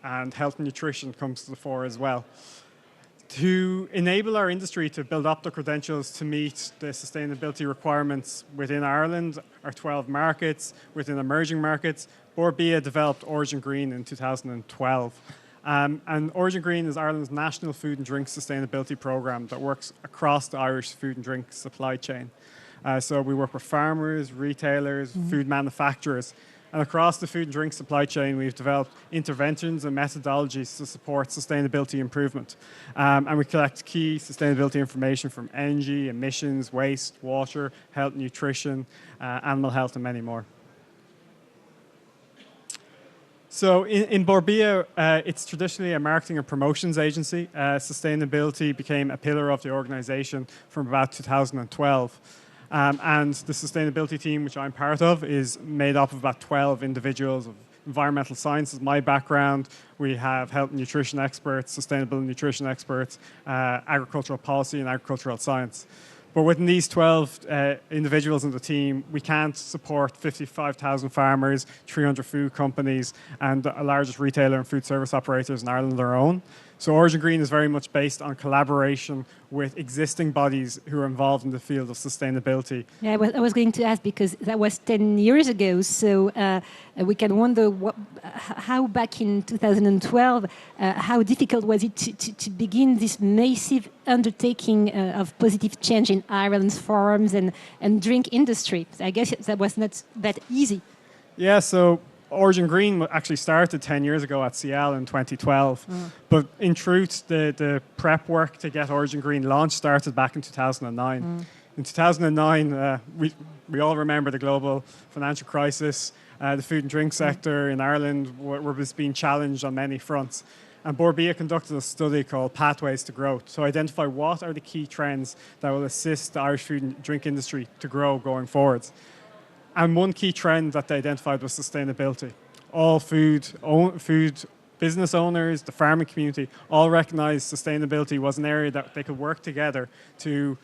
and health and nutrition comes to the fore as well. To enable our industry to build up the credentials to meet the sustainability requirements within Ireland, our 12 markets, within emerging markets, Bord Bia developed Origin Green in 2012. And Origin Green is Ireland's national food and drink sustainability programme that works across the Irish food and drink supply chain. So we work with farmers, retailers, food manufacturers. And across the food and drink supply chain, we've developed interventions and methodologies to support sustainability improvement. And we collect key sustainability information from energy, emissions, waste, water, health, nutrition, animal health, and many more. So in Bord Bia, it's traditionally a marketing and promotions agency. Sustainability became a pillar of the organization from about 2012. And the sustainability team, which I'm part of, is made up of about 12 individuals of environmental sciences, my background. We have health and nutrition experts, sustainable nutrition experts, agricultural policy and agricultural science. But within these 12 individuals in the team, we can't support 55,000 farmers, 300 food companies, and the largest retailer and food service operators in Ireland their own. So Origin Green is very much based on collaboration with existing bodies who are involved in the field of sustainability. Yeah, I was going to ask, because that was 10 years ago, so we can wonder how back in 2012, how difficult was it to begin this massive undertaking of positive change in Ireland's farms and drink industry? I guess that was not that easy. Yeah, so Origin Green actually started 10 years ago at SIAL in 2012. But in truth, the prep work to get Origin Green launched started back in 2009. In 2009, we all remember the global financial crisis. The food and drink sector in Ireland was being challenged on many fronts. And Bord Bia conducted a study called Pathways to Growth to identify what are the key trends that will assist the Irish food and drink industry to grow going forwards. And one key trend that they identified was sustainability. All food business owners, the farming community, all recognized sustainability was an area that they could work together to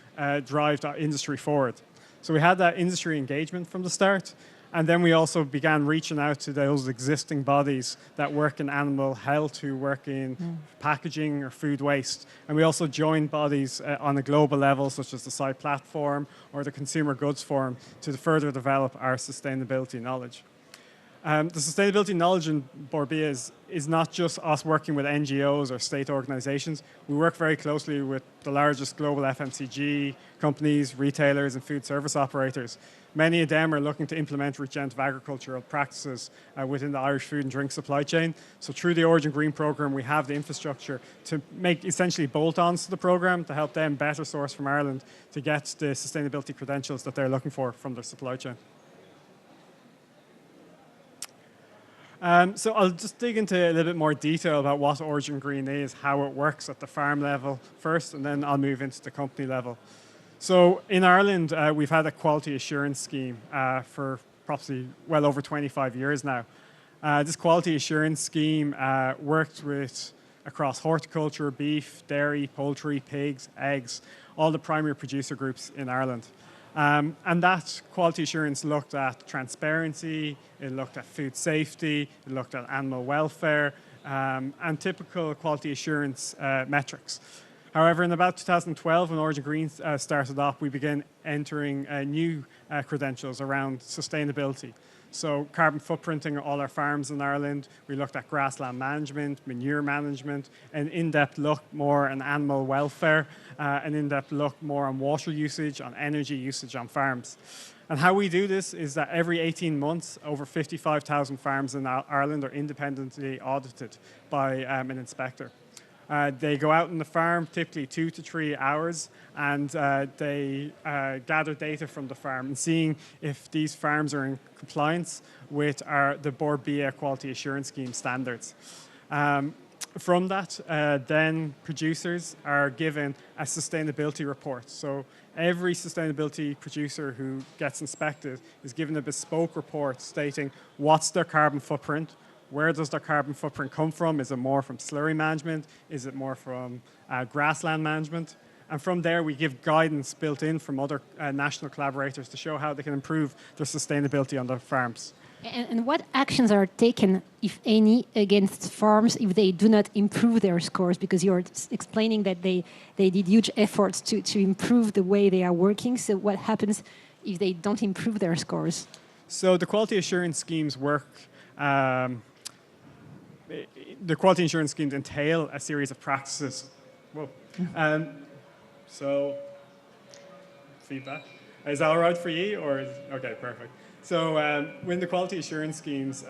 drive the industry forward. So we had that industry engagement from the start. And then we also began reaching out to those existing bodies that work in animal health, who work in packaging or food waste. And we also joined bodies on a global level, such as the SIAL platform or the Consumer Goods Forum, to further develop our sustainability knowledge. The sustainability knowledge in Bord Bia is not just us working with NGOs or state organizations. We work very closely with the largest global FMCG companies, retailers, and food service operators. Many of them are looking to implement regenerative agricultural practices within the Irish food and drink supply chain. So through the Origin Green program, we have the infrastructure to make essentially bolt-ons to the program to help them better source from Ireland to get the sustainability credentials that they're looking for from their supply chain. So I'll just dig into a little bit more detail about what Origin Green is, how it works at the farm level first, and then I'll move into the company level. So in Ireland, we've had a quality assurance scheme for probably well over 25 years now. This quality assurance scheme worked with across horticulture, beef, dairy, poultry, pigs, eggs, all the primary producer groups in Ireland. And that quality assurance looked at transparency, it looked at food safety, it looked at animal welfare, and typical quality assurance metrics. However, in about 2012, when Origin Green started off, we began entering new credentials around sustainability. So carbon footprinting all our farms in Ireland. We looked at grassland management, manure management, an in-depth look more on animal welfare, an in-depth look more on water usage, on energy usage on farms. And how we do this is that every 18 months, over 55,000 farms in Ireland are independently audited by an inspector. They go out on the farm, typically 2 to 3 hours, and they gather data from the farm and seeing if these farms are in compliance with the Bord Bia Quality Assurance Scheme standards. From that, then producers are given a sustainability report. So every sustainability producer who gets inspected is given a bespoke report stating what's their carbon footprint, where does their carbon footprint come from? Is it more from slurry management? Is it more from grassland management? And from there, we give guidance built in from other national collaborators to show how they can improve their sustainability on their farms. And what actions are taken, if any, against farms if they do not improve their scores? Because you're explaining that they did huge efforts to improve the way they are working. So what happens if they don't improve their scores? So the quality assurance schemes work. The quality assurance schemes entail a series of practices. Whoa. So feedback. Is that all right for you? Okay, perfect. So when the quality assurance schemes,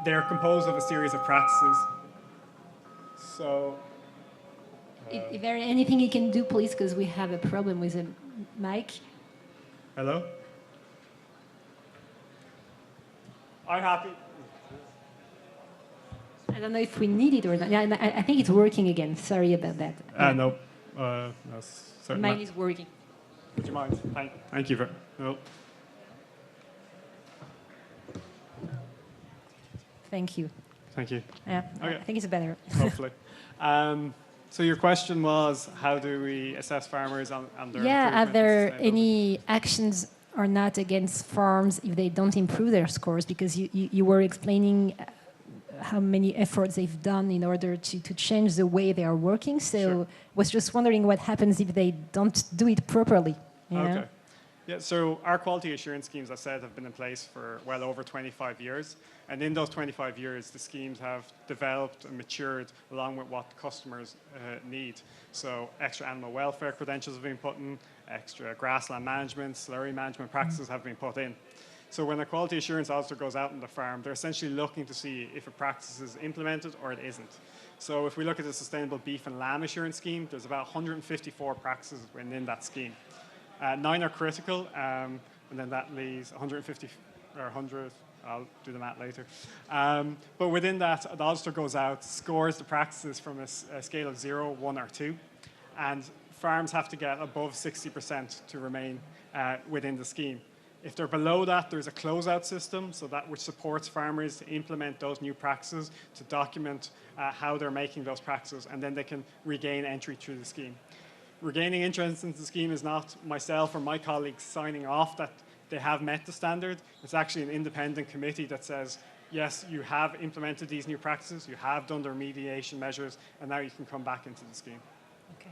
they're composed of a series of practices. So If there anything you can do, please, because we have a problem with the mic. hello? I'm happy. I don't know if we need it or not. Yeah, I think it's working again. Sorry about that. No. Mine is working. Would you mind? Thank you. No. Thank you. Thank you. Yeah, Okay. I think it's better. Hopefully. So your question was, how do we assess farmers on their Yeah, are improvement in there sustainability? any actions or not against farms if they don't improve their scores? Because you were explaining how many efforts they've done in order to change the way they are working. So Sure. was just wondering what happens if they don't do it properly. You know? Okay. Yeah, so our quality assurance schemes, as I said, have been in place for well over 25 years. And in those 25 years, the schemes have developed and matured along with what customers need. So extra animal welfare credentials have been put in, extra grassland management, slurry management practices have been put in. So when a quality assurance officer goes out on the farm, they're essentially looking to see if a practice is implemented or it isn't. So if we look at the Sustainable Beef and Lamb Assurance Scheme, there's about 154 practices within that scheme. 9 are critical, and then that leaves 150 or 100. I'll do the math later. But within that, the auditor goes out, scores the practices from a scale of 0, 1, or 2, and farms have to get above 60% to remain within the scheme. If they're below that, there's a closeout system, so that which supports farmers to implement those new practices, to document how they're making those practices, and then they can regain entry through the scheme. Regaining interest in the scheme is not myself or my colleagues signing off that they have met the standard. It's actually an independent committee that says, yes, you have implemented these new practices, you have done the remediation measures, and now you can come back into the scheme. Okay.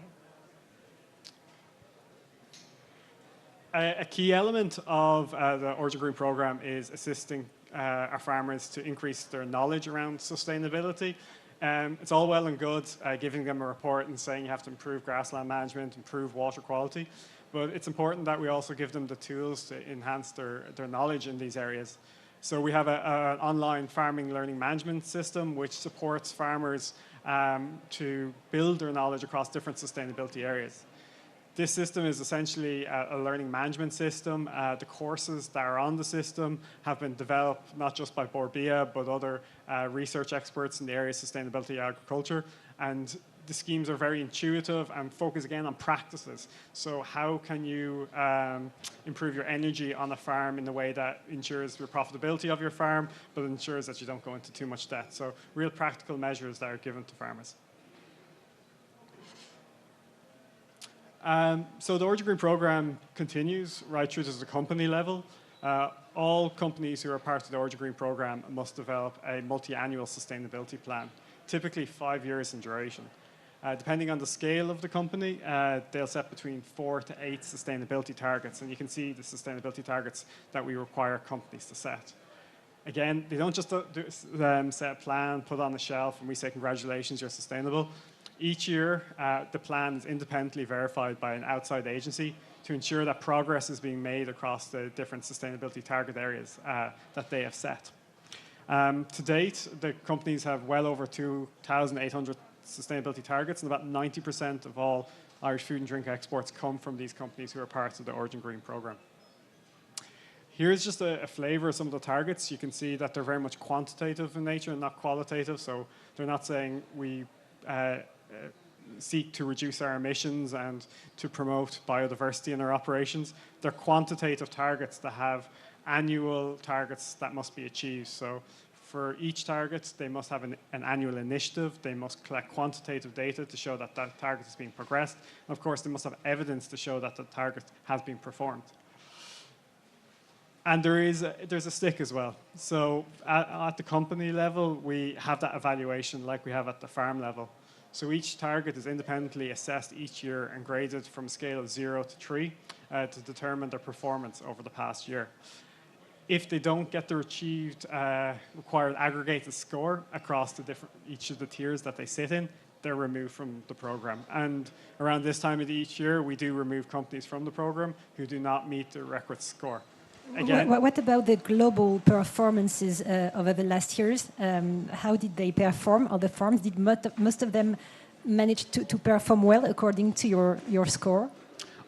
A key element of the Origin Green program is assisting our farmers to increase their knowledge around sustainability. It's all well and good giving them a report and saying you have to improve grassland management, improve water quality, but it's important that we also give them the tools to enhance their knowledge in these areas. So we have an online farming learning management system which supports farmers to build their knowledge across different sustainability areas. This system is essentially a learning management system. The courses that are on the system have been developed not just by Bord Bia, but other research experts in the area of sustainability agriculture. And the schemes are very intuitive and focus again on practices. So how can you improve your energy on a farm in a way that ensures the profitability of your farm, but ensures that you don't go into too much debt? So real practical measures that are given to farmers. So the Origin Green program continues right through to the company level. All companies who are part of the Origin Green program must develop a multi-annual sustainability plan, typically 5 years in duration. Depending on the scale of the company, they'll set between 4 to 8 sustainability targets, and you can see the sustainability targets that we require companies to set. Again, they don't just set a plan, put it on the shelf, and we say, congratulations, you're sustainable. Each year, the plan is independently verified by an outside agency to ensure that progress is being made across the different sustainability target areas that they have set. To date, the companies have well over 2,800 sustainability targets, and about 90% of all Irish food and drink exports come from these companies who are part of the Origin Green program. Here's just a flavour of some of the targets. You can see that they're very much quantitative in nature and not qualitative, so they're not saying we seek to reduce our emissions and to promote biodiversity in our operations. They're quantitative targets that have annual targets that must be achieved. So for each target, they must have an annual initiative. They must collect quantitative data to show that that target is being progressed. And of course, they must have evidence to show that the target has been performed. And there's a stick as well. So at the company level, we have that evaluation like we have at the farm level. So each target is independently assessed each year and graded from a scale of 0 to 3 to determine their performance over the past year. If they don't get the achieved required aggregated score across each of the tiers that they sit in, they're removed from the program. And around this time of each year, we do remove companies from the program who do not meet the requisite score. Again, what about the global performances over the last years? How did they perform? Or the farms, did most of them manage to perform well according to your score?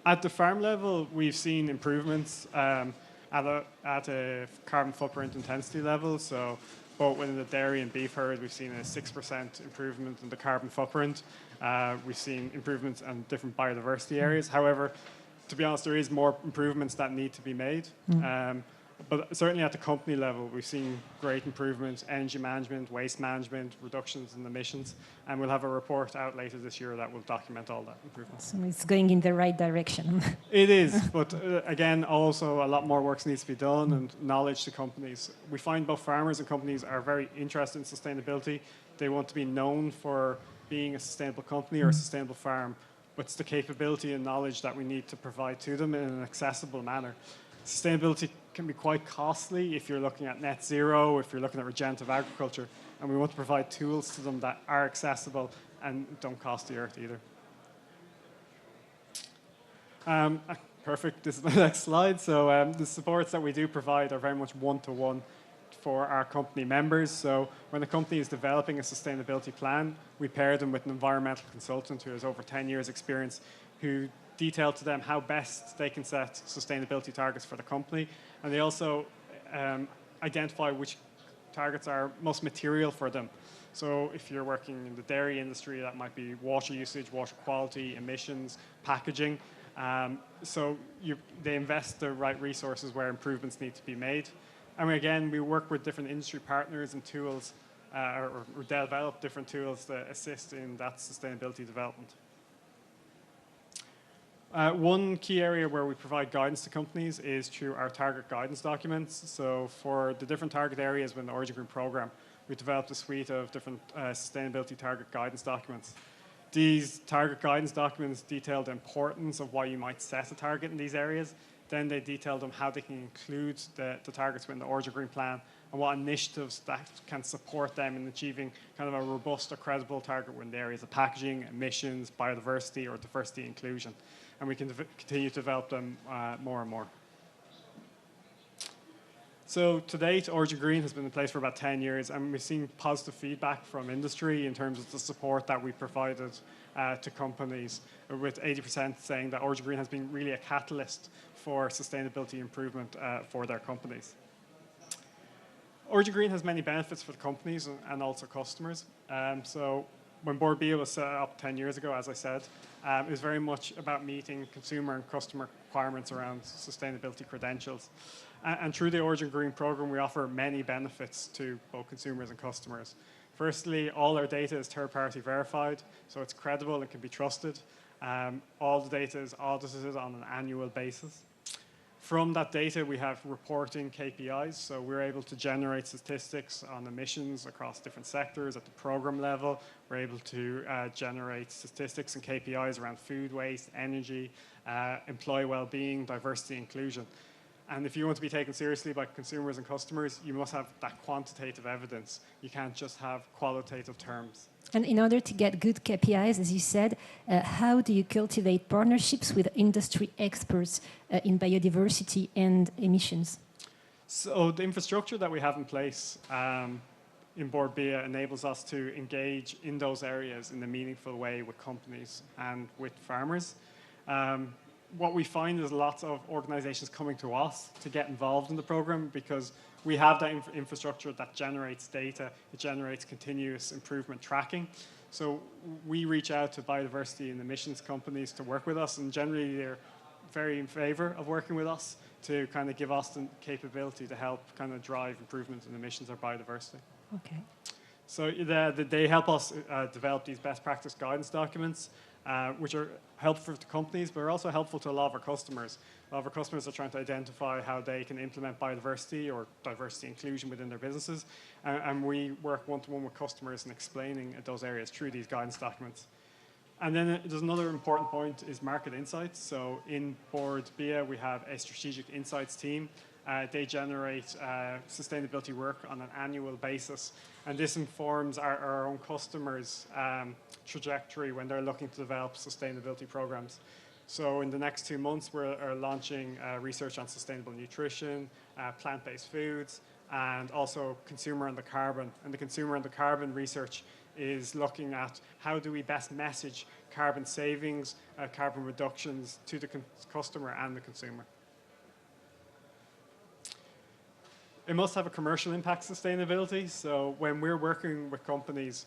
At the farm level, we've seen improvements at a carbon footprint intensity level. So both within the dairy and beef herd, we've seen a 6% improvement in the carbon footprint. We've seen improvements in different biodiversity areas. However, to be honest, there is more improvements that need to be made. But certainly at the company level, we've seen great improvements, energy management, waste management, reductions in emissions. And we'll have a report out later this year that will document all that improvement. So it's going in the right direction. It is, but again, also a lot more work needs to be done and knowledge to companies. We find both farmers and companies are very interested in sustainability. They want to be known for being a sustainable company or a sustainable farm. But it's the capability and knowledge that we need to provide to them in an accessible manner. Sustainability can be quite costly if you're looking at net zero, if you're looking at regenerative agriculture, and we want to provide tools to them that are accessible and don't cost the earth either. Perfect, this is the next slide. So the supports that we do provide are very much one-to-one for our company members. So when a company is developing a sustainability plan, we pair them with an environmental consultant who has over 10 years experience, who detail to them how best they can set sustainability targets for the company. And they also identify which targets are most material for them. So if you're working in the dairy industry, that might be water usage, water quality, emissions, packaging. They invest the right resources where improvements need to be made. And again, we work with different industry partners and tools, or develop different tools that assist in that sustainability development. One key area where we provide guidance to companies is through our target guidance documents. So for the different target areas within the Origin Green program, we developed a suite of different sustainability target guidance documents. These target guidance documents detail the importance of why you might set a target in these areas. Then they detail them how they can include the targets within the Origin Green plan and what initiatives that can support them in achieving kind of a robust or credible target within the areas of packaging, emissions, biodiversity, or diversity inclusion. And we can continue to develop them more and more. So to date, Origin Green has been in place for about 10 years, and we've seen positive feedback from industry in terms of the support that we provided to companies, with 80% saying that Origin Green has been really a catalyst for sustainability improvement for their companies. Origin Green has many benefits for the companies and also customers. So when Bord Bia was set up 10 years ago, as I said, it was very much about meeting consumer and customer requirements around sustainability credentials. And through the Origin Green program, we offer many benefits to both consumers and customers. Firstly, all our data is third-party verified, so it's credible and can be trusted. All the data is audited on an annual basis. From that data, we have reporting KPIs, so we're able to generate statistics on emissions across different sectors at the program level. We're able to generate statistics and KPIs around food waste, energy, employee well-being, diversity, inclusion. And if you want to be taken seriously by consumers and customers, you must have that quantitative evidence. You can't just have qualitative terms. And in order to get good KPIs, as you said, how do you cultivate partnerships with industry experts in biodiversity and emissions? So the infrastructure that we have in place in Bord Bia enables us to engage in those areas in a meaningful way with companies and with farmers. What we find is lots of organizations coming to us to get involved in the program because we have that infrastructure that generates data, it generates continuous improvement tracking. So we reach out to biodiversity and emissions companies to work with us, and generally they're very in favor of working with us to kind of give us the capability to help kind of drive improvements in emissions or biodiversity. Okay. So they help us develop these best practice guidance documents. which are helpful to companies, but are also helpful to a lot of our customers. A lot of our customers are trying to identify how they can implement biodiversity or diversity inclusion within their businesses, and we work one-to-one with customers in explaining those areas through these guidance documents. And then there's another important point is market insights. So in Bord Bia, we have a strategic insights team. They generate sustainability work on an annual basis, and this informs our own customers' trajectory when they're looking to develop sustainability programs. So in the next 2 months, we're launching research on sustainable nutrition, plant-based foods, and also consumer and the carbon. And the consumer and the carbon research is looking at how do we best message carbon savings, carbon reductions to the customer and the consumer. It must have a commercial impact sustainability. So when we're working with companies,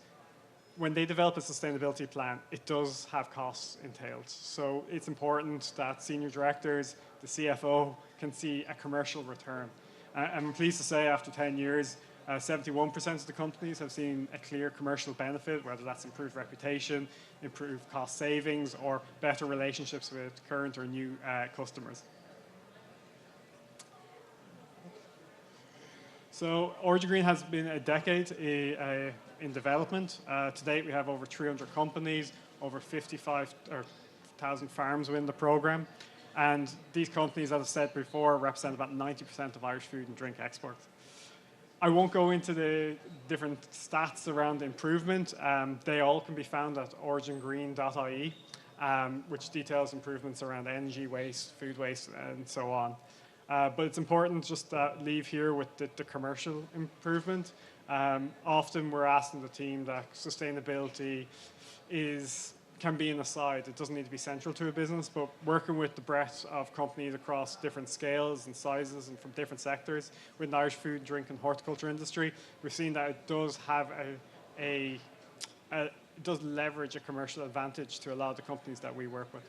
when they develop a sustainability plan, it does have costs entailed. So it's important that senior directors, the CFO, can see a commercial return. I'm pleased to say after 10 years, 71% of the companies have seen a clear commercial benefit, whether that's improved reputation, improved cost savings, or better relationships with current or new customers. So Origin Green has been a decade in development. To date, we have over 300 companies, over 55,000 farms within the program. And these companies, as I said before, represent about 90% of Irish food and drink exports. I won't go into the different stats around improvement. They all can be found at origingreen.ie, which details improvements around energy waste, food waste, and so on. But it's important just to leave here with the commercial improvement. Often we're asking the team that sustainability can be an aside. It doesn't need to be central to a business, but working with the breadth of companies across different scales and sizes and from different sectors with the Irish food, drink, and horticulture industry, we've seen that it does have it does leverage a commercial advantage to a lot of the companies that we work with.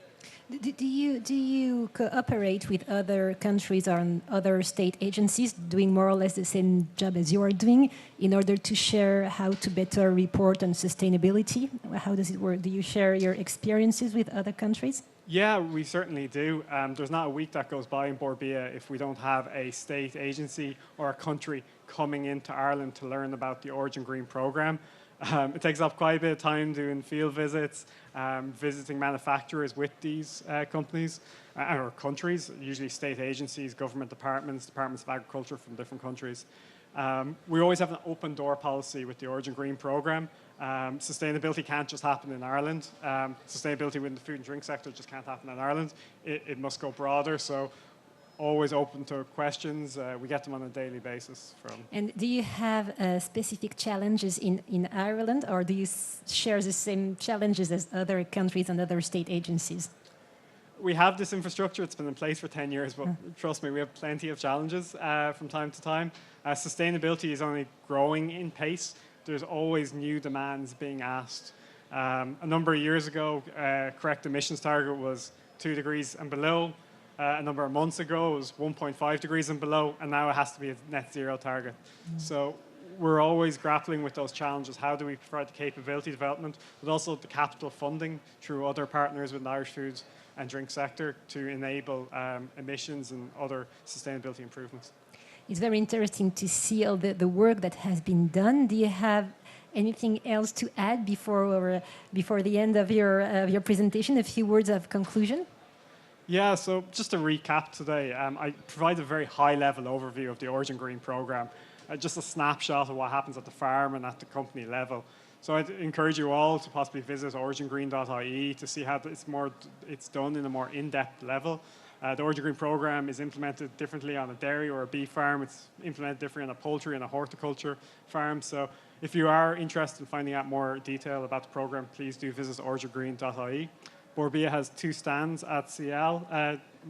Do you cooperate with other countries or other state agencies doing more or less the same job as you are doing in order to share how to better report on sustainability? How does it work? Do you share your experiences with other countries? Yeah, we certainly do. There's not a week that goes by in Bord Bia if we don't have a state agency or a country coming into Ireland to learn about the Origin Green programme. It takes up quite a bit of time doing field visits, visiting manufacturers with these companies or countries, usually state agencies, government departments, departments of agriculture from different countries. We always have an open door policy with the Origin Green programme. Sustainability can't just happen in Ireland. Sustainability within the food and drink sector just can't happen in Ireland. It must go broader. So always open to questions. We get them on a daily basis. And do you have specific challenges in Ireland, or do you share the same challenges as other countries and other state agencies? We have this infrastructure. It's been in place for 10 years, but trust me, we have plenty of challenges from time to time. Sustainability is only growing in pace. There's always new demands being asked. A number of years ago, correct emissions target was 2 degrees and below. A number of months ago, it was 1.5 degrees and below, and now it has to be a net zero target. So we're always grappling with those challenges. How do we provide the capability development, but also the capital funding through other partners with the Irish food and drink sector to enable emissions and other sustainability improvements? It's very interesting to see all the work that has been done. Do you have anything else to add before the end of your presentation? A few words of conclusion? Yeah, so just to recap today, I provide a very high-level overview of the Origin Green programme, just a snapshot of what happens at the farm and at the company level. So I'd encourage you all to possibly visit origingreen.ie to see how it's done in a more in-depth level. The Origin Green programme is implemented differently on a dairy or a beef farm. It's implemented differently on a poultry and a horticulture farm. So if you are interested in finding out more detail about the programme, please do visit origingreen.ie. Bord Bia has 2 stands at SIAL.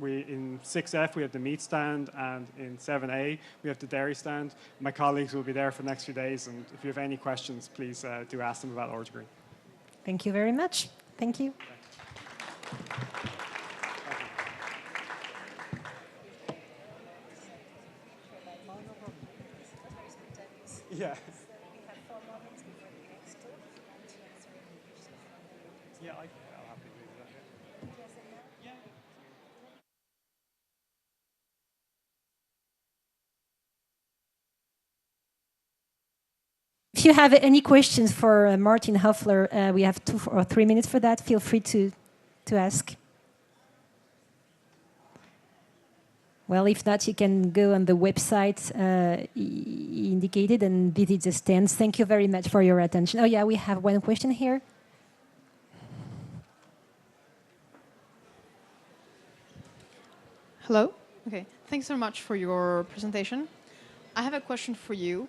In 6F, we have the meat stand, and in 7A, we have the dairy stand. My colleagues will be there for the next few days, and if you have any questions, please do ask them about Origin Green. Thank you very much. Thank you. Yeah. Yeah, I'll have to do if you have any questions for Martin Hofler, we have 2 or 3 minutes for that. Feel free to ask. Well, if not, you can go on the website indicated and visit the stands. Thank you very much for your attention. Oh yeah, we have one question here. Hello. Okay. Thanks so much for your presentation. I have a question for you,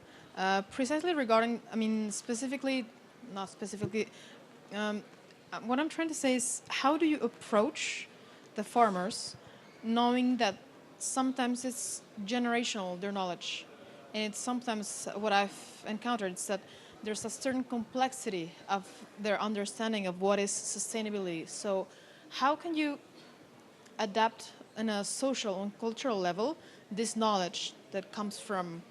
precisely regarding, I mean, specifically, not specifically, what I'm trying to say is, how do you approach the farmers, knowing that sometimes it's generational, their knowledge, and it's sometimes what I've encountered is that there's a certain complexity of their understanding of what is sustainability. So how can you adapt on a social and cultural level this knowledge that comes from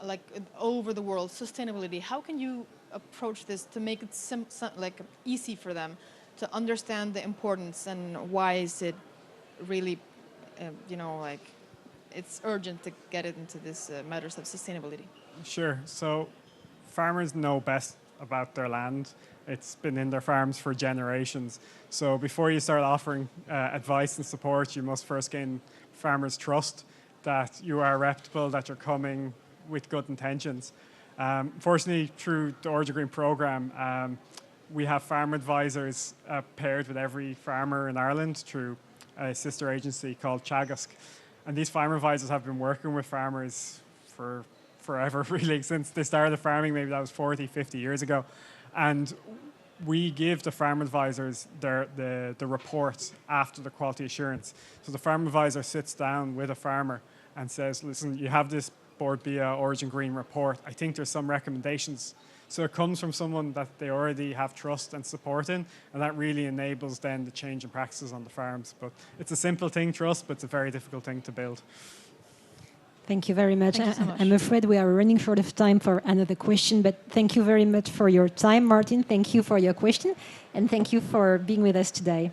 like all over the world, sustainability? How can you approach this to make it like easy for them to understand the importance, and why is it really you know, like it's urgent to get it into this matters of sustainability? Sure. So farmers know best about their land. It's been in their farms for generations. So before you start offering advice and support, you must first gain farmers' trust that you are reputable, that you're coming with good intentions. Fortunately, through the Origin Green program, we have farm advisors paired with every farmer in Ireland through a sister agency called Teagasc. And these farm advisors have been working with farmers for forever, really, since they started farming. Maybe that was 40, 50 years ago. And we give the farm advisors the report after the quality assurance. So the farm advisor sits down with a farmer and says, listen, you have this Bord Bia Origin Green report. I think there's some recommendations. So it comes from someone that they already have trust and support in, and that really enables then the change in practices on the farms. But it's a simple thing, trust, but it's a very difficult thing to build. Thank you very much. Thank you so much. I'm afraid we are running short of time for another question, but thank you very much for your time, Martin. Thank you for your question, and thank you for being with us today.